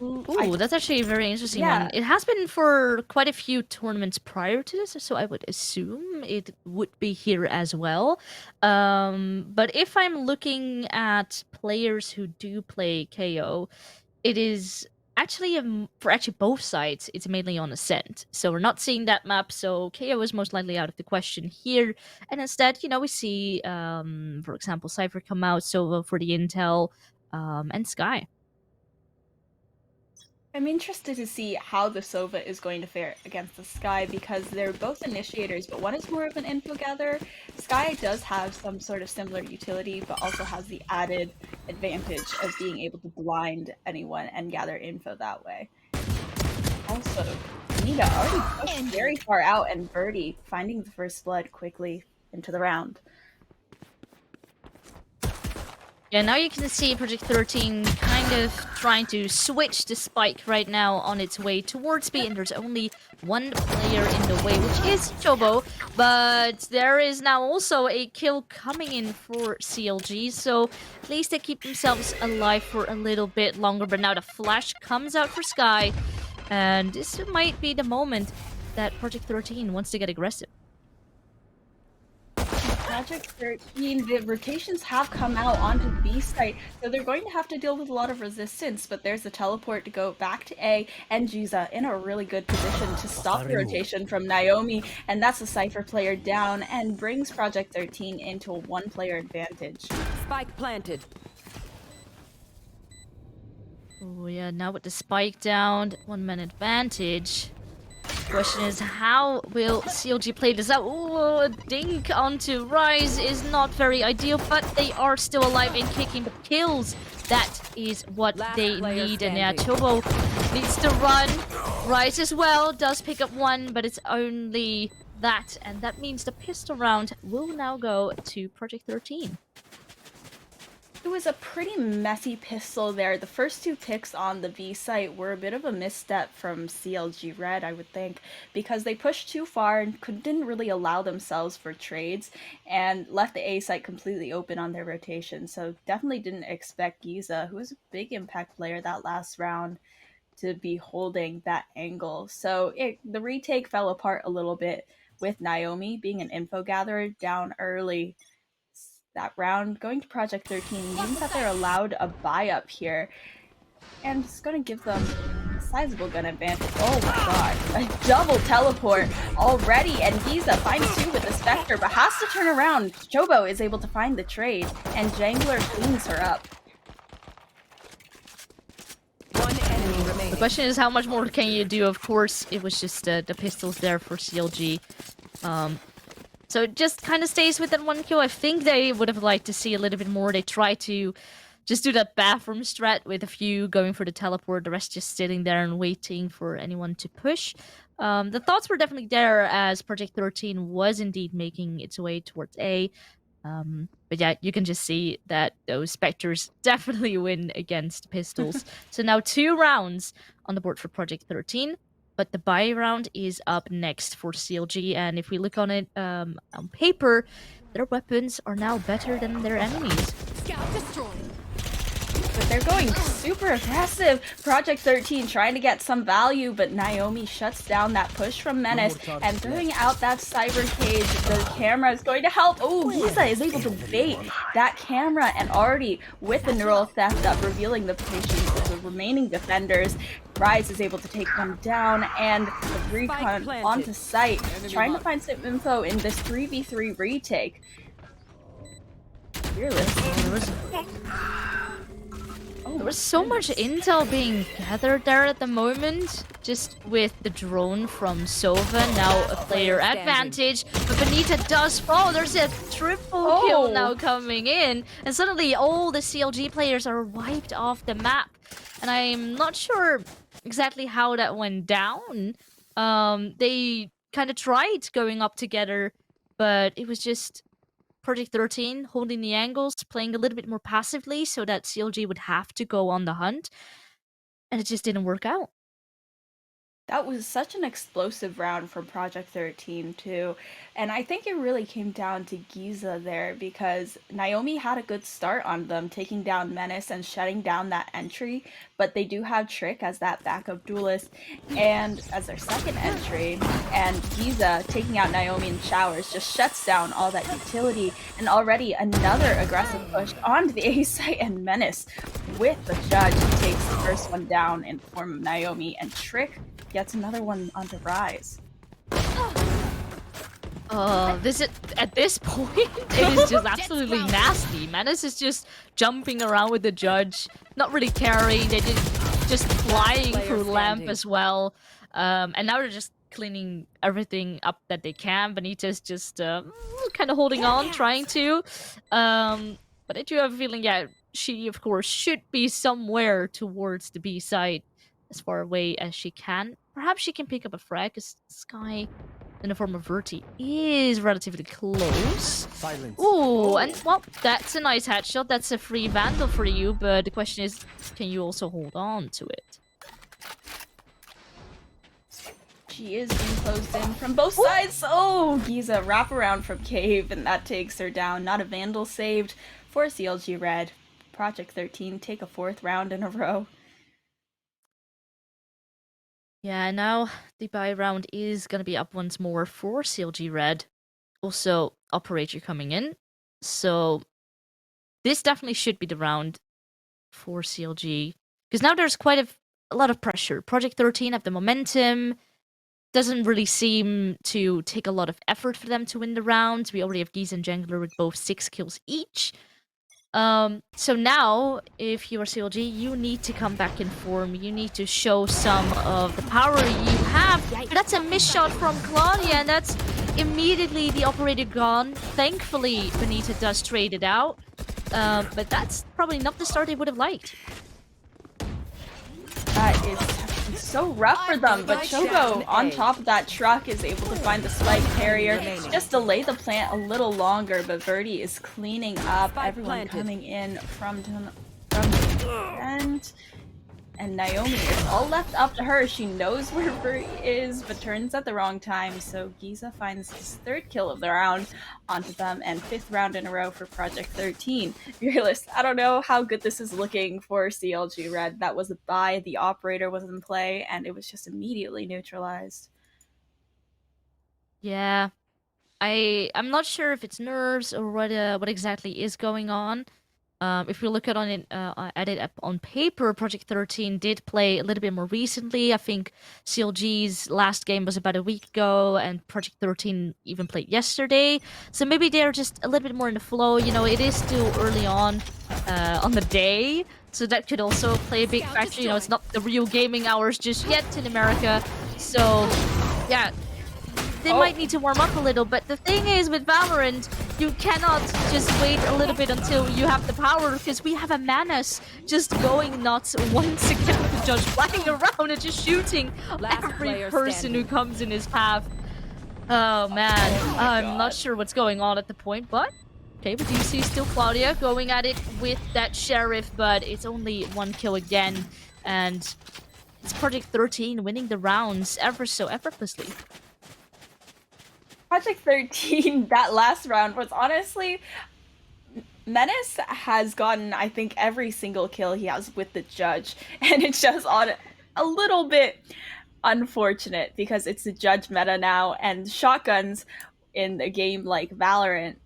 Ooh, that's actually a very interesting Yeah. one. It has been for quite a few tournaments prior to this, so I would assume it would be here as well. But if I'm looking at players who do play KO, it is actually for actually both sides. It's mainly on Ascent, so we're not seeing that map. So KO is most likely out of the question here, and instead, we see, for example, Cypher come out, Sova for the intel, and Sky. I'm interested to see how the Sova is going to fare against the Sky because they're both initiators, but one is more of an info gatherer. Sky does have some sort of similar utility, but also has the added advantage of being able to blind anyone and gather info that way. Also, Nita already pushed very far out, and Birdie finding the first blood quickly into the round. Yeah, now you can see Project 13 kind of trying to switch the spike right now on its way towards B, and there's only one player in the way, which is Chobo, but there is now also a kill coming in for CLG, so at least they keep themselves alive for a little bit longer, but now the flash comes out for Sky, and this might be the moment that Project 13 wants to get aggressive. Project 13, the rotations have come out onto B site, so they're going to have to deal with a lot of resistance, but there's a teleport to go back to A, and Jiza in a really good position to stop the rotation from Naomi, and that's a Cypher player down, and brings Project 13 into a one-player advantage. Spike planted. Oh yeah, now with the spike down, 1 man advantage. Question is, how will CLG play this out? Ooh, a dink onto Rise is not very ideal, but they are still alive and kicking the kills. That is what they need. And yeah, Chobo needs to run. Rise as well does pick up one, but it's only that. And that means the pistol round will now go to Project 13. It was a pretty messy pistol there. The first two picks on the B site were a bit of a misstep from CLG Red, I would think, because they pushed too far and didn't really allow themselves for trades and left the A site completely open on their rotation. So definitely didn't expect Giza, who was a big impact player that last round, to be holding that angle. So the retake fell apart a little bit with Naomi being an info gatherer down early that round. Going to Project 13 means that they're allowed a buy up here. And it's going to give them a sizable gun advantage. Oh my god. A double teleport already. And Giza finds two with the Spectre, but has to turn around. Chobo is able to find the trade, and Jangler cleans her up. One enemy remaining. The question is, how much more can you do? Of course, it was just the pistols there for CLG. So it just kind of stays with that one kill. I think they would have liked to see a little bit more. They try to just do that bathroom strat with a few going for the teleport, the rest just sitting there and waiting for anyone to push. The thoughts were definitely there as Project 13 was indeed making its way towards A. But yeah, you can just see that those Spectres definitely win against pistols. So now 2 rounds on the board for Project 13. But the buy round is up next for CLG, and if we look on it on paper, their weapons are now better than their enemies. Scout destroyed. But they're going super aggressive. Project 13 trying to get some value, but Naomi shuts down that push from Menace and throwing out that cyber cage. The camera is going to help. Oh, Giza is able to bait that camera, and already with the neural theft up, revealing the positions of the remaining defenders. Rise is able to take them down, and the recon onto site, trying to find some info in this 3v3 retake. Fearless. There was so much intel being gathered there at the moment, just with the drone from Sova, now a player advantage, but Benita does fall. There's a triple kill now coming in, and suddenly all the CLG players are wiped off the map, and I'm not sure exactly how that went down. They kind of tried going up together, but it was just Project 13 holding the angles, playing a little bit more passively so that CLG would have to go on the hunt. And it just didn't work out. That was such an explosive round from Project 13 too. And I think it really came down to Giza there because Naomi had a good start on them, taking down Menace and shutting down that entry, but they do have Trick as that backup duelist and as their second entry, and Giza taking out Naomi in showers just shuts down all that utility, and already another aggressive push onto the A site, and Menace with the judge takes the first one down in the form of Naomi, and Trick gets another one onto Rise. This is, at this point, it is just absolutely nasty. Menace is just jumping around with the judge, not really caring. They just flying through lamp as well. And now they're just cleaning everything up that they can. Benita's just kind of holding on, trying to. But I do have a feeling, yeah, she of course should be somewhere towards the B side, as far away as she can. Perhaps she can pick up a frag, because Sky in the form of Verti is relatively close. Silence. Ooh, and well, that's a nice headshot. That's a free Vandal for you, but the question is, can you also hold on to it? She is being closed in from both sides. Oh, Giza wraparound from Cave, and that takes her down. Not a Vandal saved for CLG Red. Project 13 take a 4th round in a row. Yeah, now the buy round is gonna be up once more for CLG Red. Also, Operator coming in. So this definitely should be the round for CLG. Because now there's quite a lot of pressure. Project 13 have the momentum. Doesn't really seem to take a lot of effort for them to win the round. We already have Geese and Jangler with both 6 kills each. So now, if you are CLG, you need to come back in form. You need to show some of the power you have. That's a miss shot from Claudia, and that's immediately the operator gone. Thankfully, Benita does trade it out. But that's probably not the start they would have liked. That is so rough for them, but Chogo on top of that truck is able to find the spike carrier, just delay the plant a little longer, but Verti is cleaning up everyone coming in from the end. And Naomi is all left up to her. She knows where Verti is, but turns at the wrong time. So Giza finds his 3rd kill of the round onto them, and 5th round in a row for Project 13. Fearless, I don't know how good this is looking for CLG Red. That was a buy, the operator was in play, and it was just immediately neutralized. Yeah. I'm not sure if it's nerves or what exactly is going on. If we look at it on paper, Project 13 did play a little bit more recently. I think CLG's last game was about a week ago, and Project 13 even played yesterday. So maybe they're just a little bit more in the flow. You know, it is still early on the day, so that could also play a big factor. You know, it's not the real gaming hours just yet in America. So, yeah. They might need to warm up a little, but the thing is with Valorant, you cannot just wait a little bit until you have the power, because we have a Menace just going nuts once again with the judge flying around and just shooting every person who comes in his path. Oh man, I'm not sure what's going on at the point, but okay, we do see still Claudia going at it with that Sheriff, but it's only 1 kill again, and it's Project 13 winning the rounds ever so effortlessly. Project 13, that last round was honestly... Menace has gotten, I think, every single kill he has with the judge, and it's just on a little bit unfortunate because it's the judge meta now, and shotguns in a game like Valorant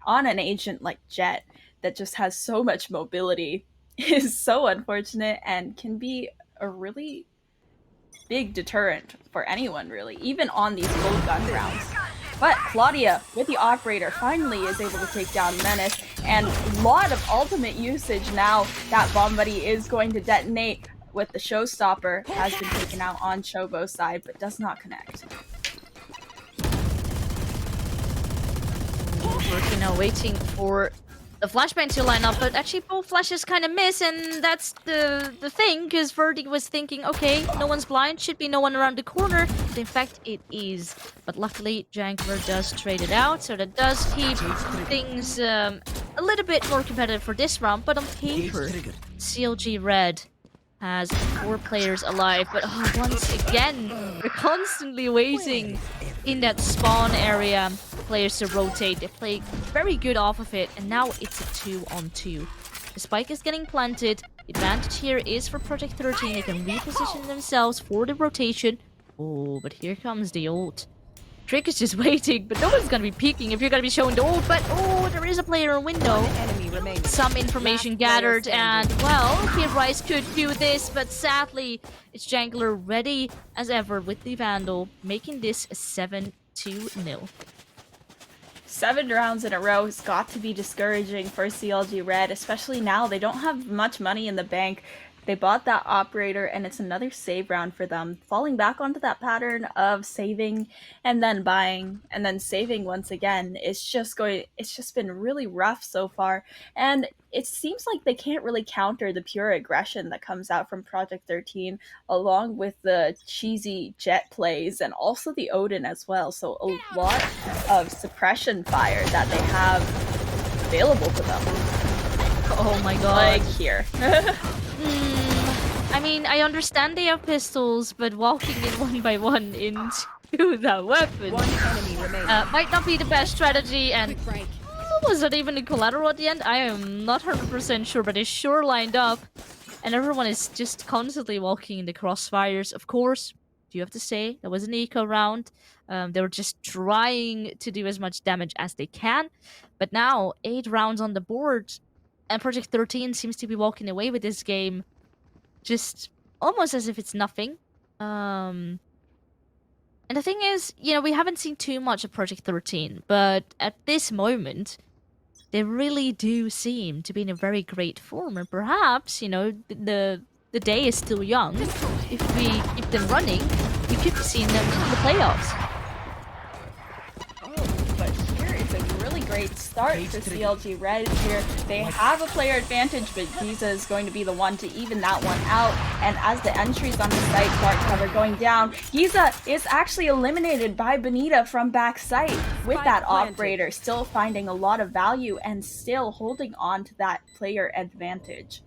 on an agent like Jett that just has so much mobility is so unfortunate and can be a really big deterrent for anyone, really, even on these full gun rounds. But Claudia, with the operator, finally is able to take down Menace, and a lot of ultimate usage now. That bomb buddy is going to detonate with the showstopper, has been taken out on Chobo's side, but does not connect. Working now, waiting for the flashbang to line up, but actually both flashes kind of miss, and that's the thing, because Verti was thinking, okay, no one's blind, should be no one around the corner, but in fact it is. But luckily, Jangler does trade it out, so that does keep things a little bit more competitive for this round, but on paper, CLG Red has 4 players alive, but once again, we're constantly waiting in that spawn area for players to rotate. They play very good off of it, and now it's a 2-on-2. The spike is getting planted. The advantage here is for Project 13. They can reposition themselves for the rotation. Oh, but here comes the ult. Trick is just waiting, but no one's gonna be peeking if you're gonna be showing the ult. But oh, there is a player in window. Enemy remaining. Some information gathered, and well, Kid Rice could do this, but sadly, it's Jangler ready as ever with the Vandal, making this a 7-2-0. 7 rounds in a row has got to be discouraging for CLG Red, especially now. They don't have much money in the bank. They bought that operator, and it's another save round for them. Falling back onto that pattern of saving and then buying and then saving once again. It's just been really rough so far. And it seems like they can't really counter the pure aggression that comes out from Project 13, along with the cheesy jet plays and also the Odin as well. So a lot of suppression fire that they have available to them. Oh my god. Like here. I mean, I understand they have pistols, but walking in one by one into that weapon One enemy remaining. might not be the best strategy, and Quick break. was that even a collateral at the end? I am not 100% sure, but it's sure lined up, and everyone is just constantly walking in the crossfires. Of course, do you have to say, that was an eco round. They were just trying to do as much damage as they can, but now 8 rounds on the board, and Project 13 seems to be walking away with this game just almost as if it's nothing. And the thing is, you know, we haven't seen too much of Project 13, but at this moment, they really do seem to be in a very great form. And perhaps, you know, the day is still young. If we keep them running, we could be seeing them in the playoffs. But here is a really great start for CLG Red here. They have a player advantage, but Giza is going to be the one to even that one out. And as the entries on the site start cover going down, Giza is actually eliminated by Benita from backside with that operator, still finding a lot of value and still holding on to that player advantage.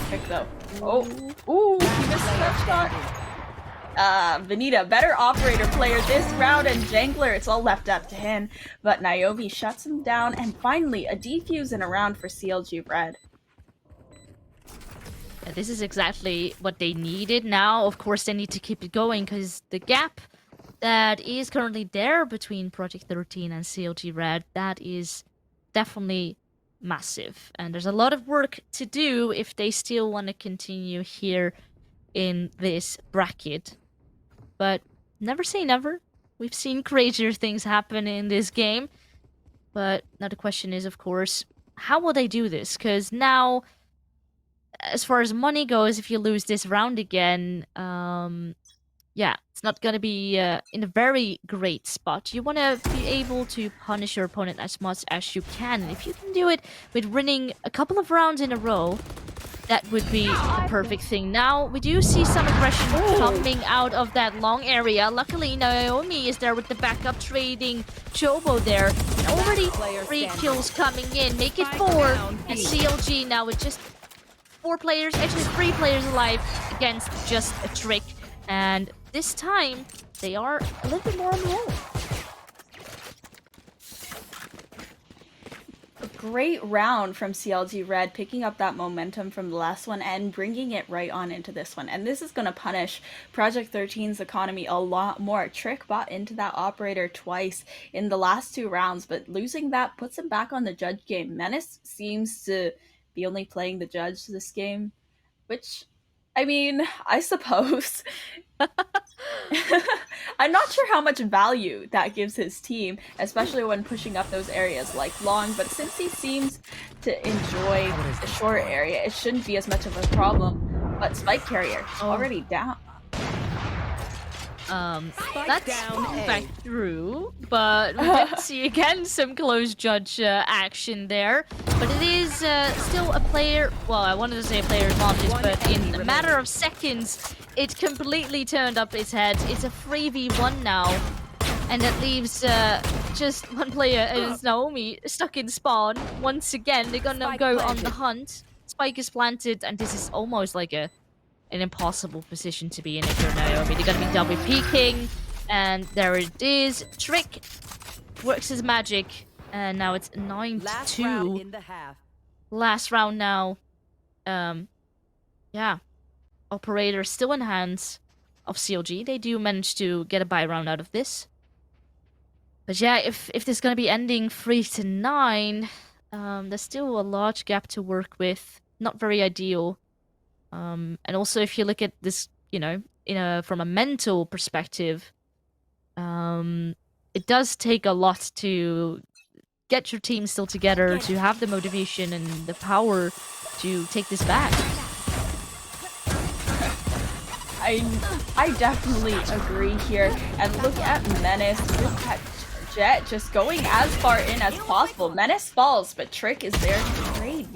Pick though. Oh, ooh, he missed that shot. Benita, better operator player this round, and Jangler, it's all left up to him. But Naomi shuts him down, and finally, a defuse in a round for CLG Red. Yeah, this is exactly what they needed. Now, of course, they need to keep it going, because the gap that is currently there between Project 13 and CLG Red, that is definitely massive. And there's a lot of work to do if they still want to continue here in this bracket. But never say never. We've seen crazier things happen in this game. But now the question is, of course, how will they do this? Because now, as far as money goes, if you lose this round again, yeah, it's not going to be in a very great spot. You want to be able to punish your opponent as much as you can. And if you can do it with winning a couple of rounds in a row, that would be the perfect thing. Now, we do see some aggression coming out of that long area. Luckily, Naomi is there with the backup, trading Chobo there. And already 3 kills coming in. Make it 4. And CLG now with just 4 players, actually 3 players alive against just a Trick. And this time, they are a little bit more on the roll. A great round from CLG Red, picking up that momentum from the last one and bringing it right on into this one. And this is going to punish Project 13's economy a lot more. Trick bought into that operator twice in the last 2 rounds, but losing that puts him back on the judge game. Menace seems to be only playing the judge this game, which, I mean, I suppose. I'm not sure how much value that gives his team, especially when pushing up those areas like long, but since he seems to enjoy the short area, it shouldn't be as much of a problem. But Spike Carrier already down. That's back through, but we did see again some close judge action there. But it is still a player, well, I wanted to say a player advantage, but in a matter of seconds, it completely turned up its head. It's a 3v1 now, and that leaves just one player, and it's Naomi, stuck in spawn. Once again, they're gonna go on the hunt. Spike is planted, and this is almost like an impossible position to be in if you're Naomi. They're gonna be double peeking, and there it is. Trick works his magic, and now it's 9-2. in the half. Last round now. Yeah. Operator still in hands of CLG. They do manage to get a buy round out of this. But yeah, if this is gonna be ending 3-9, there's still a large gap to work with. Not very ideal. And also if you look at this, you know, from a mental perspective, it does take a lot to get your team still together, to have the motivation and the power to take this back. I definitely agree here. And look at Menace with that Jet just going as far in as possible. Menace falls, but Trick is there to trade.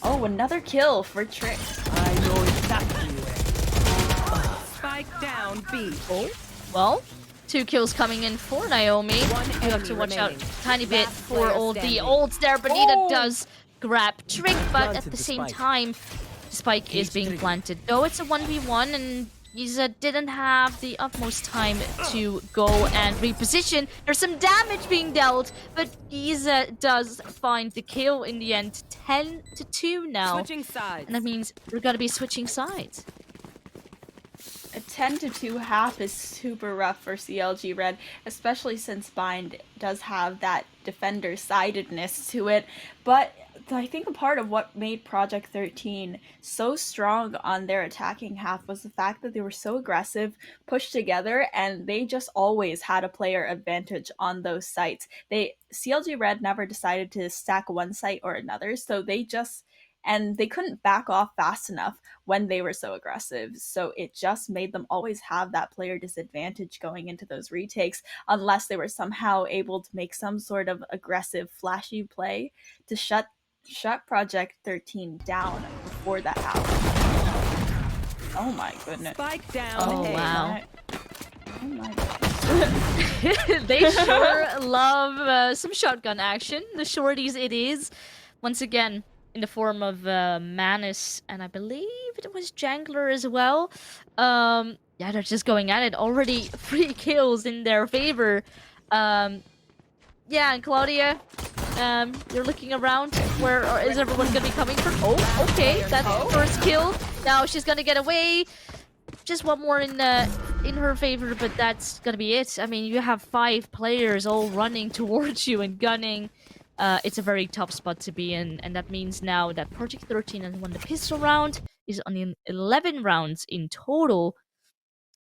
Oh, another kill for Trick. I know exactly where. Spike down B. Oh, well, 2 kills coming in for Naomi. You have to watch out a tiny bit for all the ults there. Bonita does grab Trick, but at the same time, Spike is being planted. Though it's a 1v1 and Giza didn't have the utmost time to go and reposition. There's some damage being dealt, but Giza does find the kill in the end. 10-2 now. Switching sides. And that means we're gonna be switching sides. A 10-2 half is super rough for CLG Red, especially since Bind does have that defender-sidedness to it. But I think a part of what made Project 13 so strong on their attacking half was the fact that they were so aggressive, pushed together, and they just always had a player advantage on those sites. CLG Red never decided to stack one site or another, so they couldn't back off fast enough when they were so aggressive. So it just made them always have that player disadvantage going into those retakes, unless they were somehow able to make some sort of aggressive, flashy play to shut Project 13 down before that happened. Oh my goodness. Spike down. Oh, A. wow. Oh my goodness. They sure love some shotgun action. The shorties it is. Once again, in the form of Manus, and I believe it was Jangler as well. Yeah, they're just going at it. Already 3 kills in their favor. Yeah, and Claudia, you're looking around. Where is everyone gonna be coming from? Oh, okay, that's the first kill. Now she's gonna get away. Just one more in her favor, but that's gonna be it. I mean, you have 5 players all running towards you and gunning. It's a very tough spot to be in, and that means now that Project 13 has won the pistol round, is on 11 rounds in total.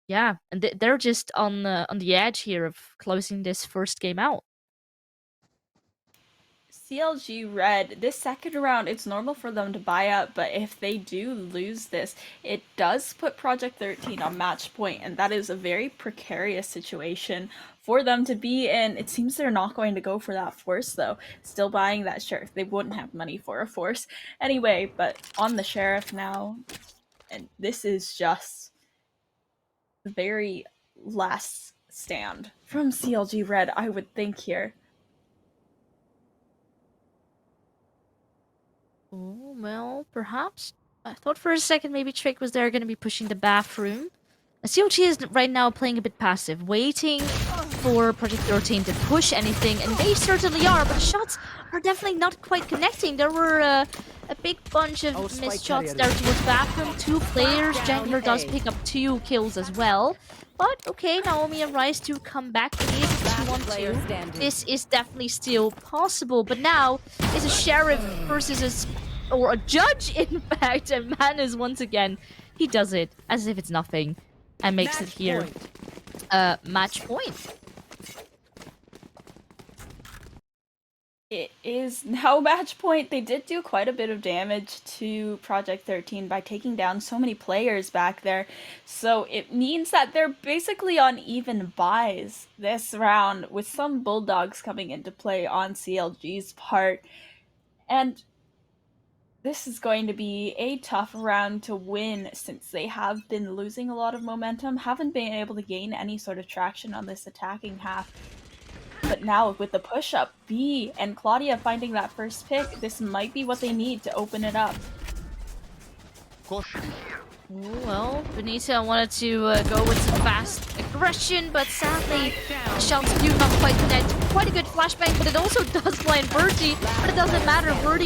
Yeah, and they're just on the edge here of closing this first game out. CLG Red, this second round, it's normal for them to buy up, but if they do lose this, it does put Project 13 on match point, and that is a very precarious situation for them to be in. It seems they're not going to go for that force, though. Still buying that sheriff. They wouldn't have money for a force. Anyway, but on the sheriff now, and this is just the very last stand from CLG Red, I would think here. Oh, well, perhaps. I thought for a second maybe Trick was there going to be pushing the bathroom. CLG is right now playing a bit passive, waiting for Project 13 to push anything, and they certainly are, but the shots are definitely not quite connecting. There were a big bunch of missed shots there towards bathroom. 2 players. Jangler does pick up 2 kills as well. But okay, Naomi and Rice do come back. It is a 2-on-2. This is definitely still possible, but now it's a sheriff versus a judge, in fact, and Manus once again, he does it as if it's nothing and makes it here match point. It is now match point. They did do quite a bit of damage to Project 13 by taking down so many players back there. So it means that they're basically on even buys this round, with some bulldogs coming into play on CLG's part. And this is going to be a tough round to win, since they have been losing a lot of momentum, haven't been able to gain any sort of traction on this attacking half. But But now with the push-up, B and Claudia finding that first pick, this might be what they need to open it up. Well, Benita wanted to go with some fast aggression, but sadly, shots do not quite connect. Quite a good flashbang, but it also does blind Bertie, but it doesn't matter. Bertie